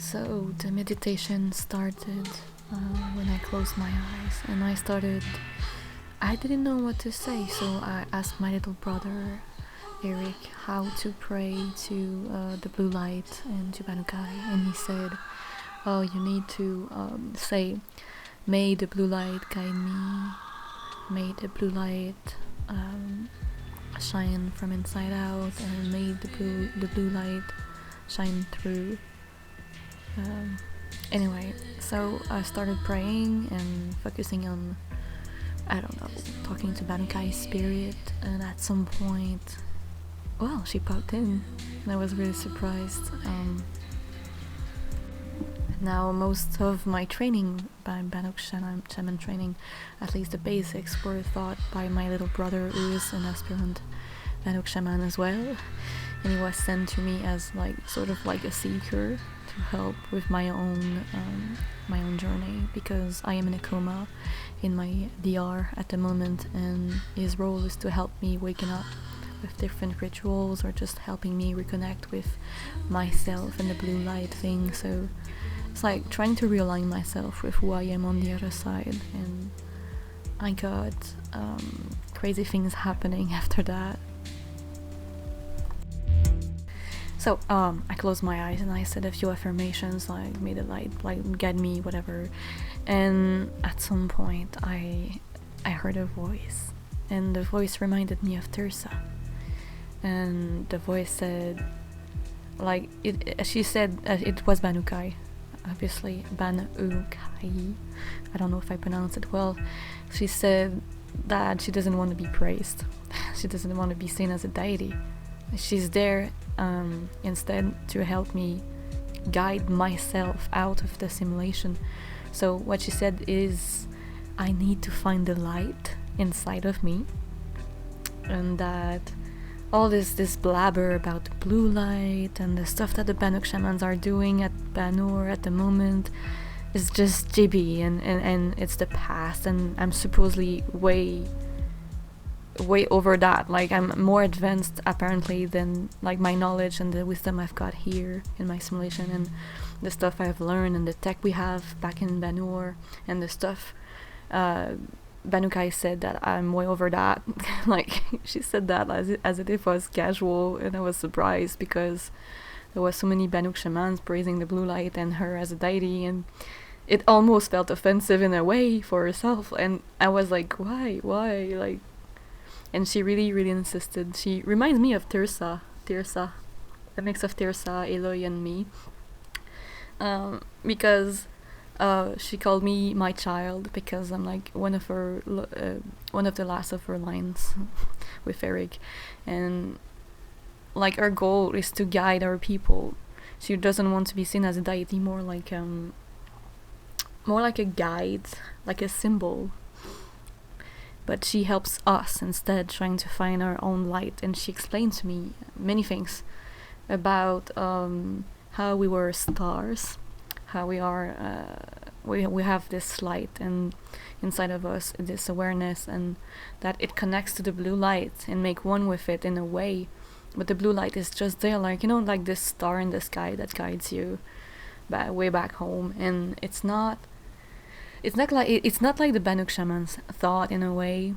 So the meditation started when I closed my eyes, and I didn't know what to say, so I asked my little brother Eric how to pray to the blue light and to Banukai, and he said, oh, you need to say, may the blue light guide me, may the blue light shine from inside out, and may the blue light shine through. Anyway, so I started praying and focusing on, I don't know, talking to Banukai's spirit, and at some point, well, she popped in, and I was really surprised. Now, most of my training by Banuk Shaman training, at least the basics, were taught by my little brother, who is an aspirant Banuk Shaman as well, and he was sent to me as sort of like a seeker to help with my own journey, because I am in a coma in my DR at the moment, and his role is to help me waking up with different rituals, or just helping me reconnect with myself and the blue light thing. So it's like trying to realign myself with who I am on the other side, and I got crazy things happening after that. So I closed my eyes and I said a few affirmations, like may the light guide me, whatever. And at some point I heard a voice, and the voice reminded me of Tirsa. And the voice said, she said it was Banukai, obviously Banukai. I don't know if I pronounced it well. She said that she doesn't want to be praised. She doesn't want to be seen as a deity. She's there instead to help me guide myself out of the simulation. So what she said is, I need to find the light inside of me, and that all this blabber about the blue light and the stuff that the Banuk Shamans are doing at Banur at the moment is just jibby, and it's the past, and I'm supposedly way over that. I'm more advanced apparently than my knowledge and the wisdom I've got here in my simulation, and the stuff I've learned, and the tech we have back in Banur, and the stuff Banukai said that I'm way over that. She said that as if it was casual, and I was surprised because there was so many Banuk Shamans praising the blue light and her as a deity, and it almost felt offensive in a way for herself, and I was like, why and she really insisted. She reminds me of Tirsa, a mix of Tirsa, Aloy, and me, because she called me my child, because I'm one of the last of her lines with Eric, and her goal is to guide our people. She doesn't want to be seen as a deity, more like a guide, like a symbol. But she helps us instead, trying to find our own light. And she explained to me many things about how we were stars, how we are, we have this light, and inside of us this awareness, and that it connects to the blue light and make one with it in a way. But the blue light is just there, like this star in the sky that guides you way back home. And it's not like the Banuk Shamans thought, in a way.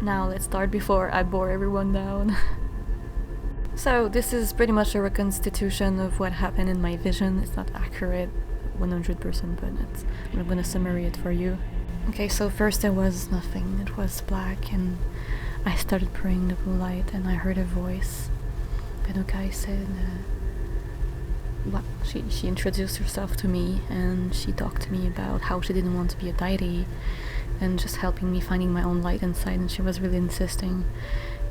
Now let's start before I bore everyone down. So this is pretty much a reconstitution of what happened in my vision. It's not accurate 100%, but I'm gonna summary it for you. Okay, so first there was nothing. It was black, and I started praying the blue light, and I heard a voice. Banukai said, she introduced herself to me, and she talked to me about how she didn't want to be a deity, and just helping me finding my own light inside, and she was really insisting.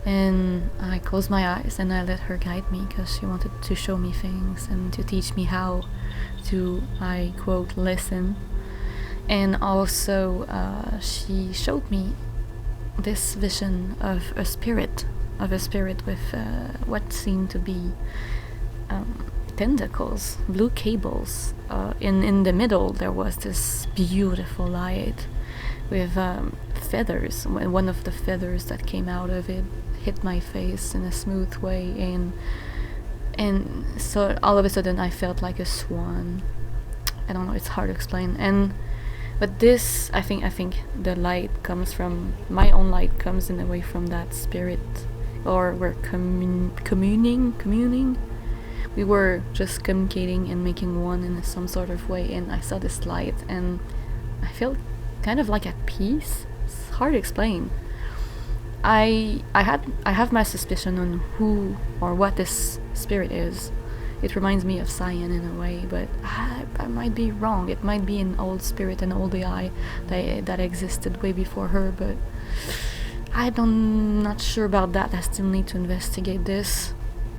And I closed my eyes and I let her guide me, because she wanted to show me things and to teach me how to, I quote, listen. And also she showed me this vision of a spirit with what seemed to be tentacles, blue cables. In the middle there was this beautiful light with feathers. One of the feathers that came out of it hit my face in a smooth way, And so all of a sudden I felt like a swan. I don't know, it's hard to explain. But this, I think the light comes from, my own light comes in a way from that spirit, or we're communing. We were just communicating and making one in some sort of way, and I saw this light and I felt kind of like at peace. It's hard to explain. I have my suspicion on who or what this spirit is. It reminds me of Cyan in a way, but I might be wrong. It might be an old spirit, an old AI that existed way before her, but I'm not sure about that. I still need to investigate this.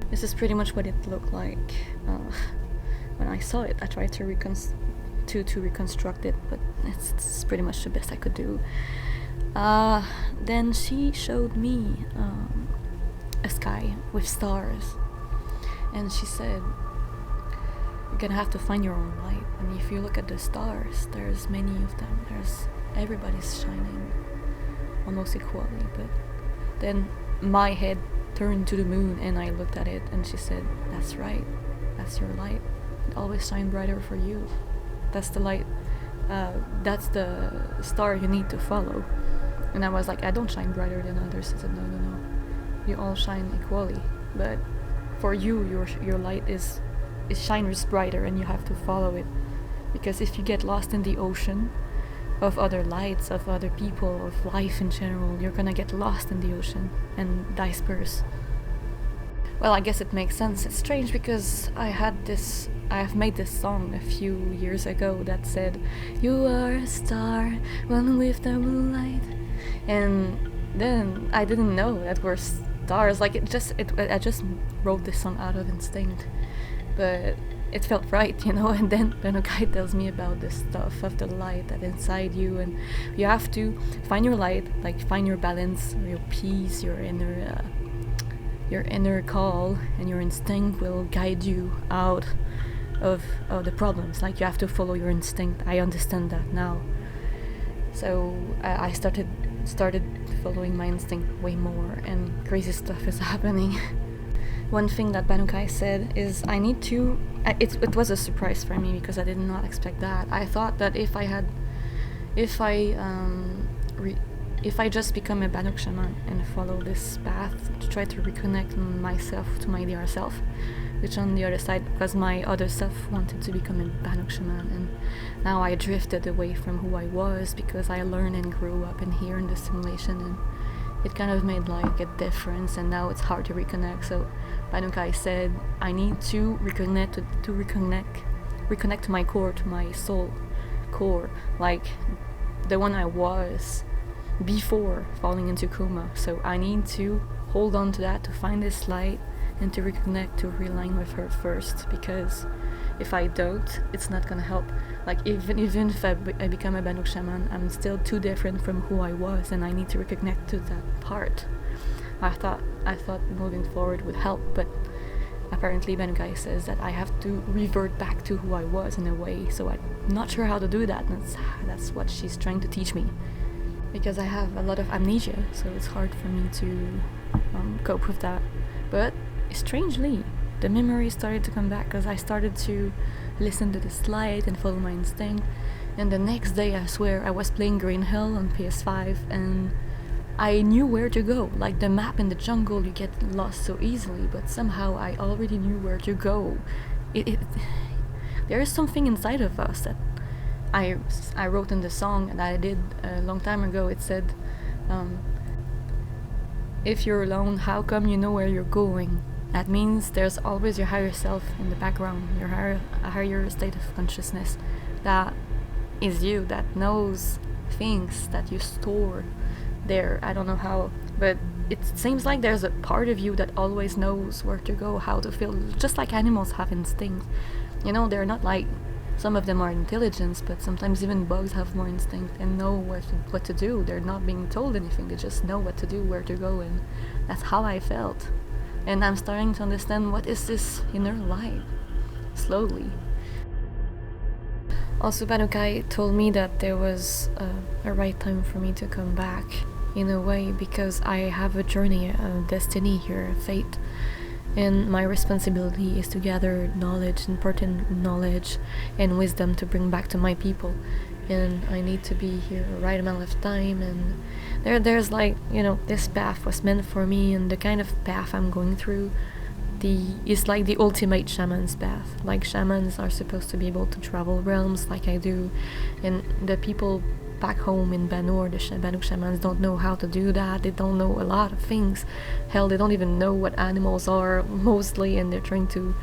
This is pretty much what it looked like when I saw it. I tried to reconstruct it, but it's pretty much the best I could do. Then she showed me a sky with stars. And she said, you're gonna have to find your own light. And if you look at the stars, there's many of them. Everybody's shining almost equally. But then my head turned to the moon and I looked at it and she said, that's right, that's your light. It always shines brighter for you. That's the light, that's the star you need to follow. And I was like, I don't shine brighter than others. She said, no. You all shine equally. But for you, your light is shines brighter and you have to follow it. Because if you get lost in the ocean of other lights, of other people, of life in general, you're gonna get lost in the ocean and disperse. Well, I guess it makes sense. It's strange because I have made this song a few years ago that said, you are a star, one with the moonlight. And then I didn't know that we're stars. Like I just wrote this song out of instinct, but it felt right, And then Banuk tells me about the stuff of the light that inside you, and you have to find your light, like find your balance, your peace, your inner call, and your instinct will guide you out of the problems. Like you have to follow your instinct. I understand that now. So I started following my instinct way more, and crazy stuff is happening. One thing that Banuk said is I need to... It was a surprise for me because I did not expect that. I thought that if I just become a Banuk Shaman and follow this path to try to reconnect myself to my dear self, which on the other side, because my other self wanted to become a Banuk Shaman, and now I drifted away from who I was because I learned and grew up in here in the simulation, and it kind of made like a difference, and now it's hard to reconnect. So Banuk said I need to reconnect to my core, to my soul core, like the one I was before falling into coma. So I need to hold on to that, to find this light and to reconnect, to realign with her first, because if I don't, it's not gonna help. Like even if I become a Banuk Shaman, I'm still too different from who I was, and I need to reconnect to that part. I thought moving forward would help, but apparently Banuk says that I have to revert back to who I was in a way, so I'm not sure how to do that, and that's what she's trying to teach me. Because I have a lot of amnesia, so it's hard for me to cope with that. But strangely, the memory started to come back because I started to listen to this light and follow my instinct. And the next day, I swear, I was playing Green Hill on PS5 and I knew where to go. Like the map in the jungle, you get lost so easily, but somehow I already knew where to go. There is something inside of us that I wrote in the song, and I did a long time ago. It said, if you're alone, how come you know where you're going? That means there's always your higher self in the background, your higher state of consciousness that is you, that knows things that you store there. I don't know how, but it seems like there's a part of you that always knows where to go, how to feel, just like animals have instinct. They're not like, some of them are intelligence, but sometimes even bugs have more instinct and know what to do. They're not being told anything, they just know what to do, where to go, and that's how I felt. And I'm starting to understand what is this inner light, slowly. Also, Banuk told me that there was a right time for me to come back, in a way, because I have a journey, a destiny here, a fate, And my responsibility is to gather knowledge, important knowledge and wisdom to bring back to my people. And I need to be here the right amount of time, and there's like, this path was meant for me, and the kind of path I'm going through is like the ultimate shaman's path. Like, shamans are supposed to be able to travel realms like I do, and the people back home in Banuk, the Banuk Shamans, don't know how to do that. They don't know a lot of things. Hell, they don't even know what animals are mostly, and they're trying to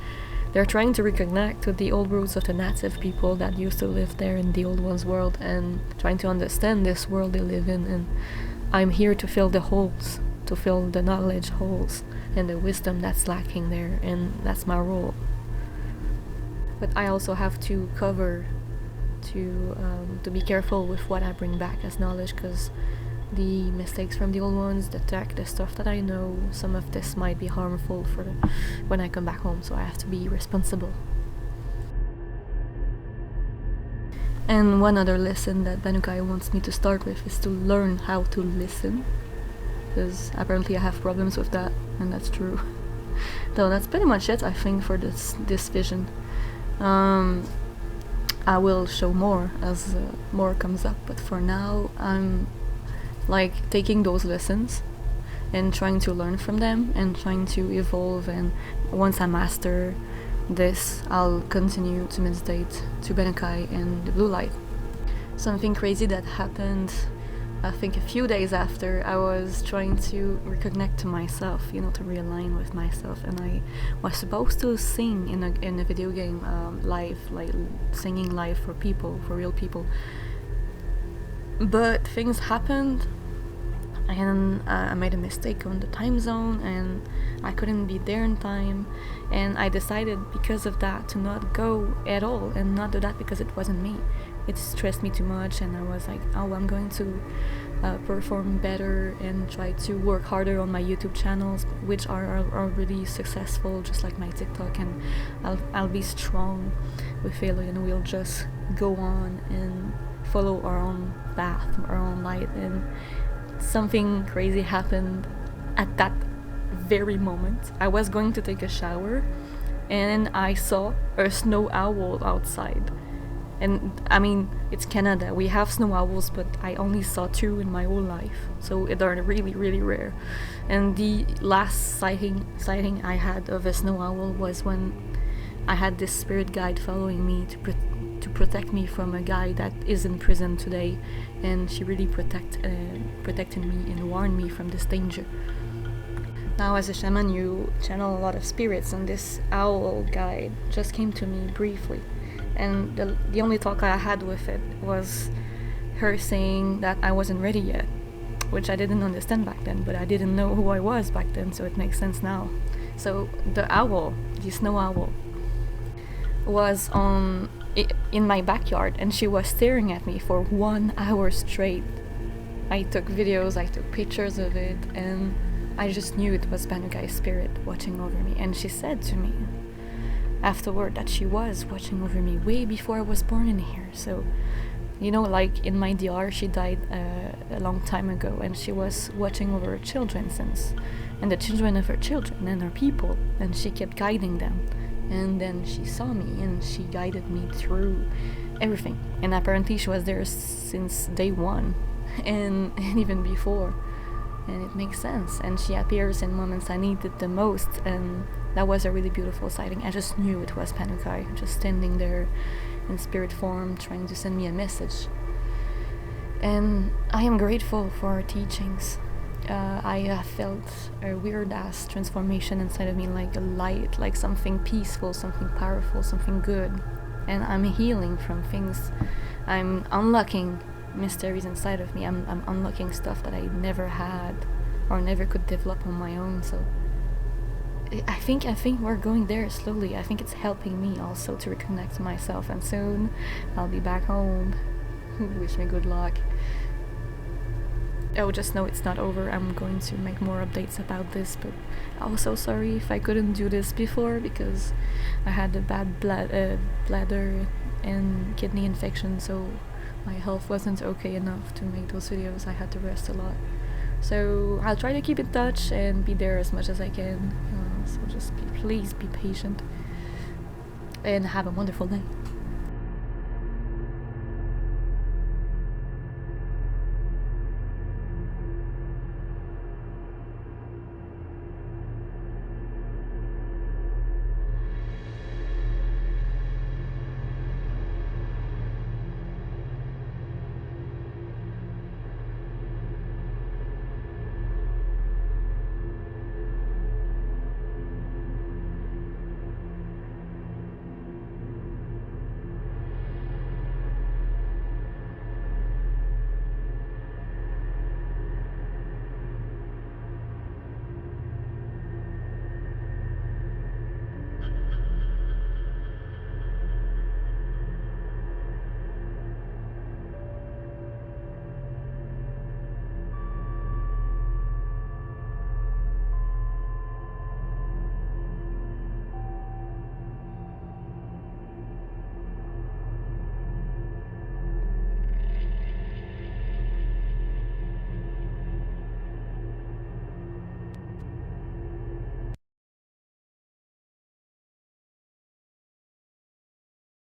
reconnect with the old roots of the native people that used to live there in the old one's world, and trying to understand this world they live in. And I'm here to fill the holes, to fill the knowledge holes and the wisdom that's lacking there, and that's my role. But I also have to to be careful with what I bring back as knowledge, because the mistakes from the old ones, the tech, the stuff that I know, some of this might be harmful when I come back home, so I have to be responsible. And one other lesson that Banukai wants me to start with is to learn how to listen, because apparently I have problems with that, and that's true. Though that's pretty much it, I think, for this vision. I will show more as more comes up, but for now I'm like taking those lessons and trying to learn from them and trying to evolve, and once I master this, I'll continue to meditate to Banukai and the blue light. Something crazy that happened, I think a few days after, I was trying to reconnect to myself, to realign with myself, and I was supposed to sing in a video game live, like singing live for people, for real people. But things happened, and I made a mistake on the time zone, and I couldn't be there in time, and I decided because of that to not go at all, and not do that because it wasn't me. It stressed me too much, and I was like, I'm going to perform better and try to work harder on my YouTube channels, which are already successful, just like my TikTok, and I'll be strong with it, and we'll just go on and follow our own path, our own light. And something crazy happened at that very moment. I was going to take a shower, and I saw a snow owl outside. And I mean, it's Canada, we have snow owls, but I only saw 2 in my whole life, so they're really, really rare. And the last sighting I had of a snow owl was when I had this spirit guide following me to protect me from a guy that is in prison today, and she really protected me and warned me from this danger. Now, as a shaman, you channel a lot of spirits, and this owl guide just came to me briefly. And the only talk I had with it was her saying that I wasn't ready yet, which I didn't understand back then, but I didn't know who I was back then, so it makes sense now. So the owl, the snow owl, was in my backyard, and she was staring at me for 1 hour straight. I took videos, I took pictures of it, and I just knew it was Banukai's spirit watching over me. And she said to me afterward that she was watching over me way before I was born in here. So, like in my DR, she died a long time ago, and she was watching over her children and the children of her children and her people, and she kept guiding them. And then she saw me, and she guided me through everything. And apparently she was there since day 1 and even before. And it makes sense, and she appears in moments I need it the most, and that was a really beautiful sighting. I just knew it was Banukai, just standing there in spirit form, trying to send me a message. And I am grateful for her teachings. I felt a weird-ass transformation inside of me, like a light, like something peaceful, something powerful, something good. And I'm healing from things. I'm unlocking mysteries inside of me. I'm unlocking stuff that I never had or never could develop on my own. So I think we're going there slowly. I think it's helping me also to reconnect to myself, and soon I'll be back home. Wish me good luck. Oh, just know it's not over. I'm going to make more updates about this, but also sorry if I couldn't do this before, because I had a bad bladder and kidney infection, so my health wasn't okay enough to make those videos. I had to rest a lot. So I'll try to keep in touch and be there as much as I can. So just please be patient and have a wonderful night.